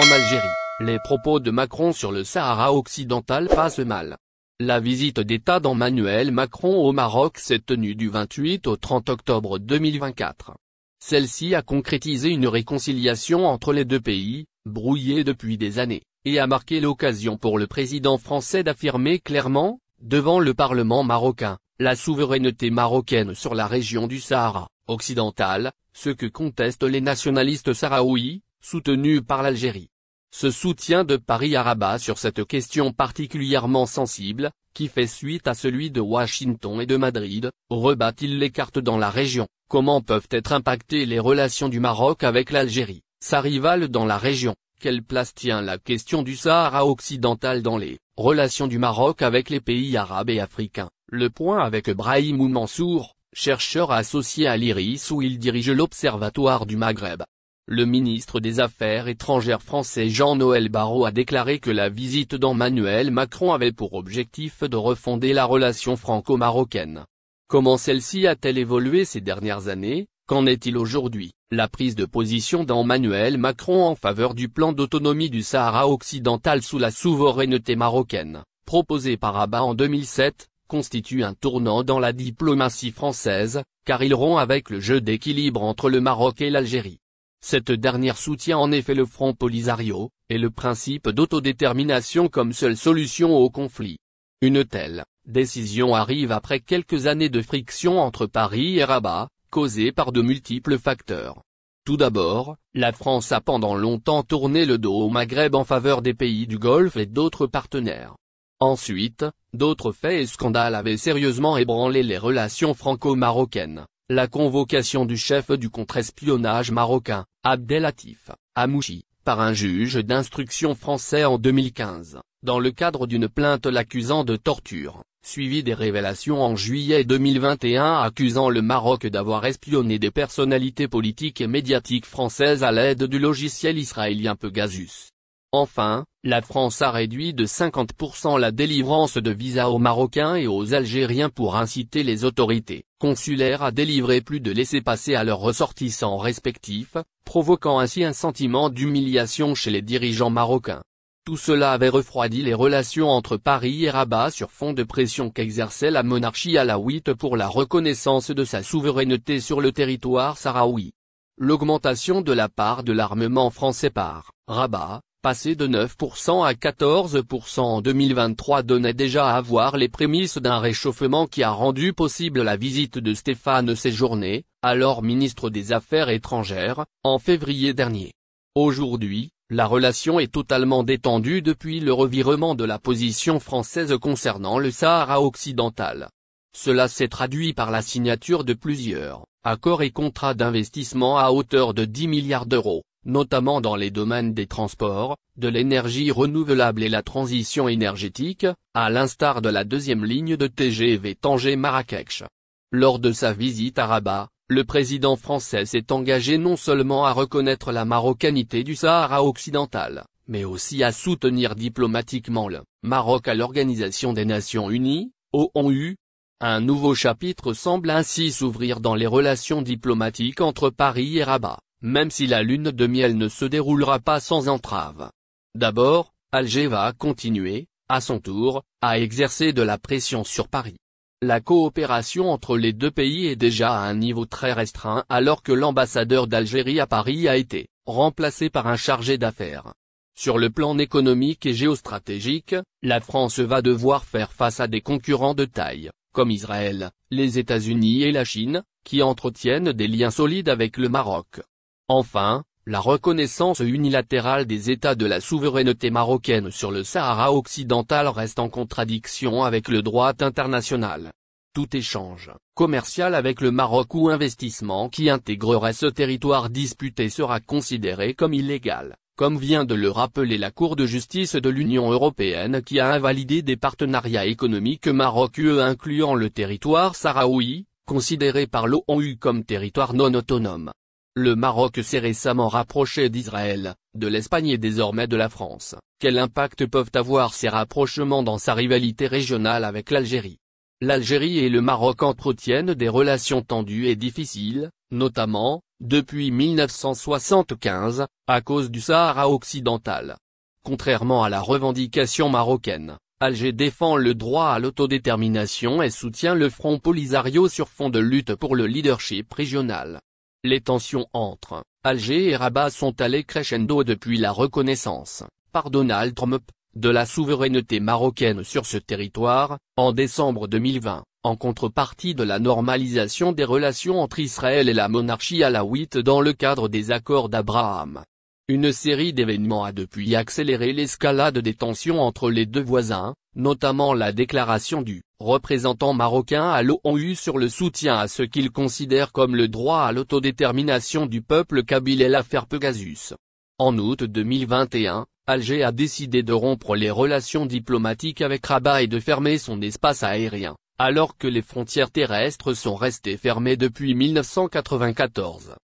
en Algérie, les propos de Macron sur le Sahara occidental passent mal. La visite d'État d'Emmanuel Macron au Maroc s'est tenue du 28 au 30 octobre 2024. Celle-ci a concrétisé une réconciliation entre les deux pays, brouillés depuis des années, et a marqué l'occasion pour le président français d'affirmer clairement, devant le Parlement marocain, la souveraineté marocaine sur la région du Sahara occidental, ce que contestent les nationalistes sahraouis, soutenus par l'Algérie. Ce soutien de Paris à Rabat sur cette question particulièrement sensible, qui fait suite à celui de Washington et de Madrid, rebat-il les cartes dans la région? Comment peuvent être impactées les relations du Maroc avec l'Algérie, sa rivale dans la région? Quelle place tient la question du Sahara occidental dans les relations du Maroc avec les pays arabes et africains? Le point avec Brahim Mansour, chercheur associé à l'IRIS où il dirige l'Observatoire du Maghreb. Le ministre des Affaires étrangères français Jean-Noël Barrot a déclaré que la visite d'Emmanuel Macron avait pour objectif de refonder la relation franco-marocaine. Comment celle-ci a-t-elle évolué ces dernières années? Qu'en est-il aujourd'hui? La prise de position d'Emmanuel Macron en faveur du plan d'autonomie du Sahara occidental sous la souveraineté marocaine, proposé par Rabat en 2007, constitue un tournant dans la diplomatie française, car il rompt avec le jeu d'équilibre entre le Maroc et l'Algérie. Cette dernière soutient en effet le Front Polisario, et le principe d'autodétermination comme seule solution au conflit. Une telle décision arrive après quelques années de friction entre Paris et Rabat, causée par de multiples facteurs. Tout d'abord, la France a pendant longtemps tourné le dos au Maghreb en faveur des pays du Golfe et d'autres partenaires. Ensuite, d'autres faits et scandales avaient sérieusement ébranlé les relations franco-marocaines. La convocation du chef du contre-espionnage marocain, Abdelatif Hamouchi, par un juge d'instruction français en 2015, dans le cadre d'une plainte l'accusant de torture, suivi des révélations en juillet 2021 accusant le Maroc d'avoir espionné des personnalités politiques et médiatiques françaises à l'aide du logiciel israélien Pegasus. Enfin, la France a réduit de 50% la délivrance de visas aux Marocains et aux Algériens pour inciter les autorités consulaires à délivrer plus de laissez-passer à leurs ressortissants respectifs, provoquant ainsi un sentiment d'humiliation chez les dirigeants marocains. Tout cela avait refroidi les relations entre Paris et Rabat sur fond de pression qu'exerçait la monarchie alaouite pour la reconnaissance de sa souveraineté sur le territoire sahraoui. L'augmentation de la part de l'armement français par Rabat, passé de 9% à 14% en 2023 donnait déjà à voir les prémices d'un réchauffement qui a rendu possible la visite de Stéphane Séjourné, alors ministre des Affaires étrangères, en février dernier. Aujourd'hui, la relation est totalement détendue depuis le revirement de la position française concernant le Sahara occidental. Cela s'est traduit par la signature de plusieurs accords et contrats d'investissement à hauteur de 10 milliards d'euros. Notamment dans les domaines des transports, de l'énergie renouvelable et la transition énergétique, à l'instar de la deuxième ligne de TGV Tanger-Marrakech. Lors de sa visite à Rabat, le président français s'est engagé non seulement à reconnaître la marocanité du Sahara occidental, mais aussi à soutenir diplomatiquement le Maroc à l'Organisation des Nations Unies, ONU. Un nouveau chapitre semble ainsi s'ouvrir dans les relations diplomatiques entre Paris et Rabat, même si la lune de miel ne se déroulera pas sans entrave. D'abord, Alger va continuer, à son tour, à exercer de la pression sur Paris. La coopération entre les deux pays est déjà à un niveau très restreint alors que l'ambassadeur d'Algérie à Paris a été remplacé par un chargé d'affaires. Sur le plan économique et géostratégique, la France va devoir faire face à des concurrents de taille, comme Israël, les États-Unis et la Chine, qui entretiennent des liens solides avec le Maroc. Enfin, la reconnaissance unilatérale des États de la souveraineté marocaine sur le Sahara occidental reste en contradiction avec le droit international. Tout échange commercial avec le Maroc ou investissement qui intégrerait ce territoire disputé sera considéré comme illégal, comme vient de le rappeler la Cour de justice de l'Union européenne qui a invalidé des partenariats économiques Maroc-UE incluant le territoire sahraoui, considéré par l'ONU comme territoire non autonome. Le Maroc s'est récemment rapproché d'Israël, de l'Espagne et désormais de la France. Quel impact peuvent avoir ces rapprochements dans sa rivalité régionale avec l'Algérie? L'Algérie et le Maroc entretiennent des relations tendues et difficiles, notamment, depuis 1975, à cause du Sahara occidental. Contrairement à la revendication marocaine, Alger défend le droit à l'autodétermination et soutient le Front Polisario sur fond de lutte pour le leadership régional. Les tensions entre Alger et Rabat sont allées crescendo depuis la reconnaissance, par Donald Trump, de la souveraineté marocaine sur ce territoire, en décembre 2020, en contrepartie de la normalisation des relations entre Israël et la monarchie alawite dans le cadre des accords d'Abraham. Une série d'événements a depuis accéléré l'escalade des tensions entre les deux voisins, notamment la déclaration du représentant marocain à l'ONU sur le soutien à ce qu'il considère comme le droit à l'autodétermination du peuple kabyle et l'affaire Pegasus. En août 2021, Alger a décidé de rompre les relations diplomatiques avec Rabat et de fermer son espace aérien, alors que les frontières terrestres sont restées fermées depuis 1994.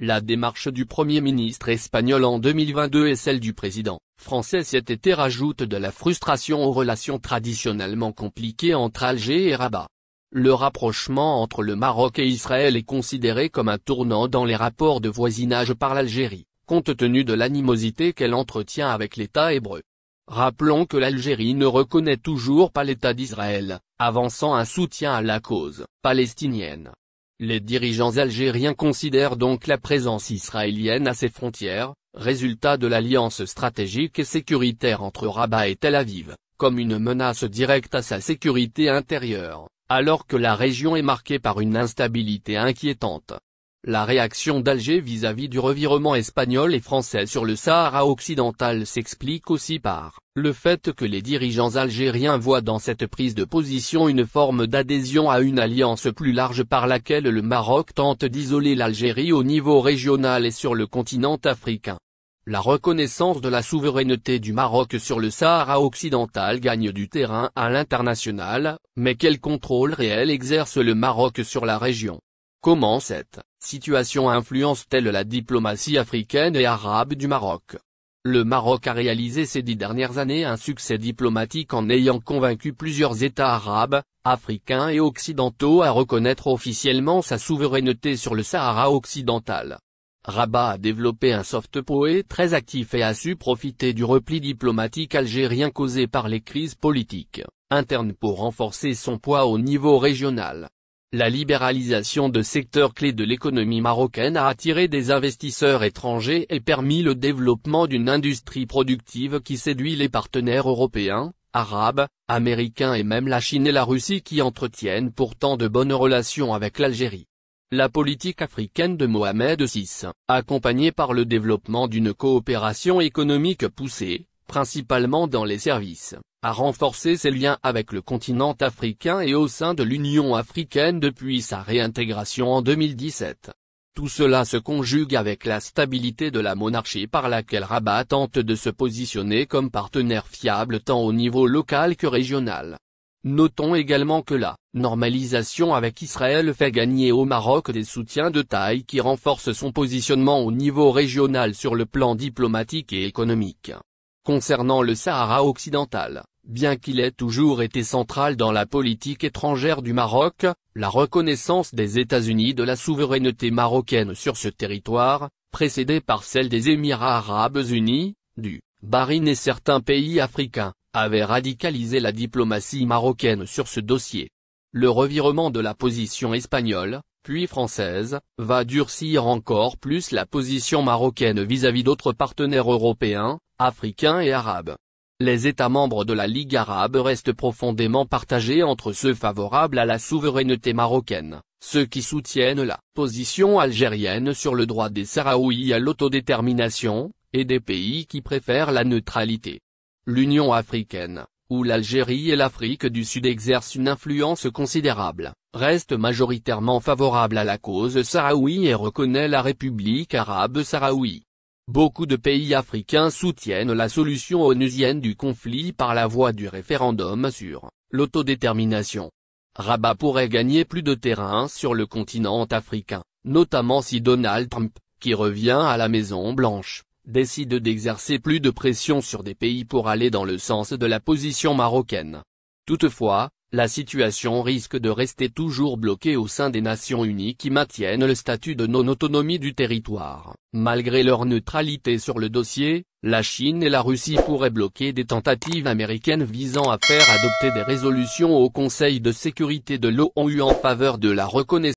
La démarche du Premier ministre espagnol en 2022 et celle du président français cet été rajoutent de la frustration aux relations traditionnellement compliquées entre Alger et Rabat. Le rapprochement entre le Maroc et Israël est considéré comme un tournant dans les rapports de voisinage par l'Algérie, compte tenu de l'animosité qu'elle entretient avec l'État hébreu. Rappelons que l'Algérie ne reconnaît toujours pas l'État d'Israël, avançant un soutien à la cause palestinienne. Les dirigeants algériens considèrent donc la présence israélienne à ses frontières, résultat de l'alliance stratégique et sécuritaire entre Rabat et Tel Aviv, comme une menace directe à sa sécurité intérieure, alors que la région est marquée par une instabilité inquiétante. La réaction d'Alger vis-à-vis du revirement espagnol et français sur le Sahara occidental s'explique aussi par le fait que les dirigeants algériens voient dans cette prise de position une forme d'adhésion à une alliance plus large par laquelle le Maroc tente d'isoler l'Algérie au niveau régional et sur le continent africain. La reconnaissance de la souveraineté du Maroc sur le Sahara occidental gagne du terrain à l'international, mais quel contrôle réel exerce le Maroc sur la région ? Comment cette situation influence-t-elle la diplomatie africaine et arabe du Maroc? Le Maroc a réalisé ces 10 dernières années un succès diplomatique en ayant convaincu plusieurs États arabes, africains et occidentaux à reconnaître officiellement sa souveraineté sur le Sahara occidental. Rabat a développé un soft power très actif et a su profiter du repli diplomatique algérien causé par les crises politiques internes pour renforcer son poids au niveau régional. La libéralisation de secteurs clés de l'économie marocaine a attiré des investisseurs étrangers et permis le développement d'une industrie productive qui séduit les partenaires européens, arabes, américains et même la Chine et la Russie qui entretiennent pourtant de bonnes relations avec l'Algérie. La politique africaine de Mohamed VI, accompagnée par le développement d'une coopération économique poussée, principalement dans les services, a renforcé ses liens avec le continent africain et au sein de l'Union africaine depuis sa réintégration en 2017. Tout cela se conjugue avec la stabilité de la monarchie par laquelle Rabat tente de se positionner comme partenaire fiable tant au niveau local que régional. Notons également que la normalisation avec Israël fait gagner au Maroc des soutiens de taille qui renforcent son positionnement au niveau régional sur le plan diplomatique et économique. Concernant le Sahara occidental, bien qu'il ait toujours été central dans la politique étrangère du Maroc, la reconnaissance des États-Unis de la souveraineté marocaine sur ce territoire, précédée par celle des Émirats arabes unis, du Bahreïn et certains pays africains, avait radicalisé la diplomatie marocaine sur ce dossier. Le revirement de la position espagnole, puis française, va durcir encore plus la position marocaine vis-à-vis d'autres partenaires européens, africains et arabes. Les États membres de la Ligue arabe restent profondément partagés entre ceux favorables à la souveraineté marocaine, ceux qui soutiennent la position algérienne sur le droit des Sahraouis à l'autodétermination, et des pays qui préfèrent la neutralité. L'Union africaine, où l'Algérie et l'Afrique du Sud exercent une influence considérable, reste majoritairement favorable à la cause sahraoui et reconnaît la République arabe sahraoui. Beaucoup de pays africains soutiennent la solution onusienne du conflit par la voie du référendum sur l'autodétermination. Rabat pourrait gagner plus de terrain sur le continent africain, notamment si Donald Trump, qui revient à la Maison-Blanche, décide d'exercer plus de pression sur des pays pour aller dans le sens de la position marocaine. Toutefois, La situation risque de rester toujours bloquée au sein des Nations Unies qui maintiennent le statut de non-autonomie du territoire. Malgré leur neutralité sur le dossier, la Chine et la Russie pourraient bloquer des tentatives américaines visant à faire adopter des résolutions au Conseil de sécurité de l'ONU en faveur de la reconnaissance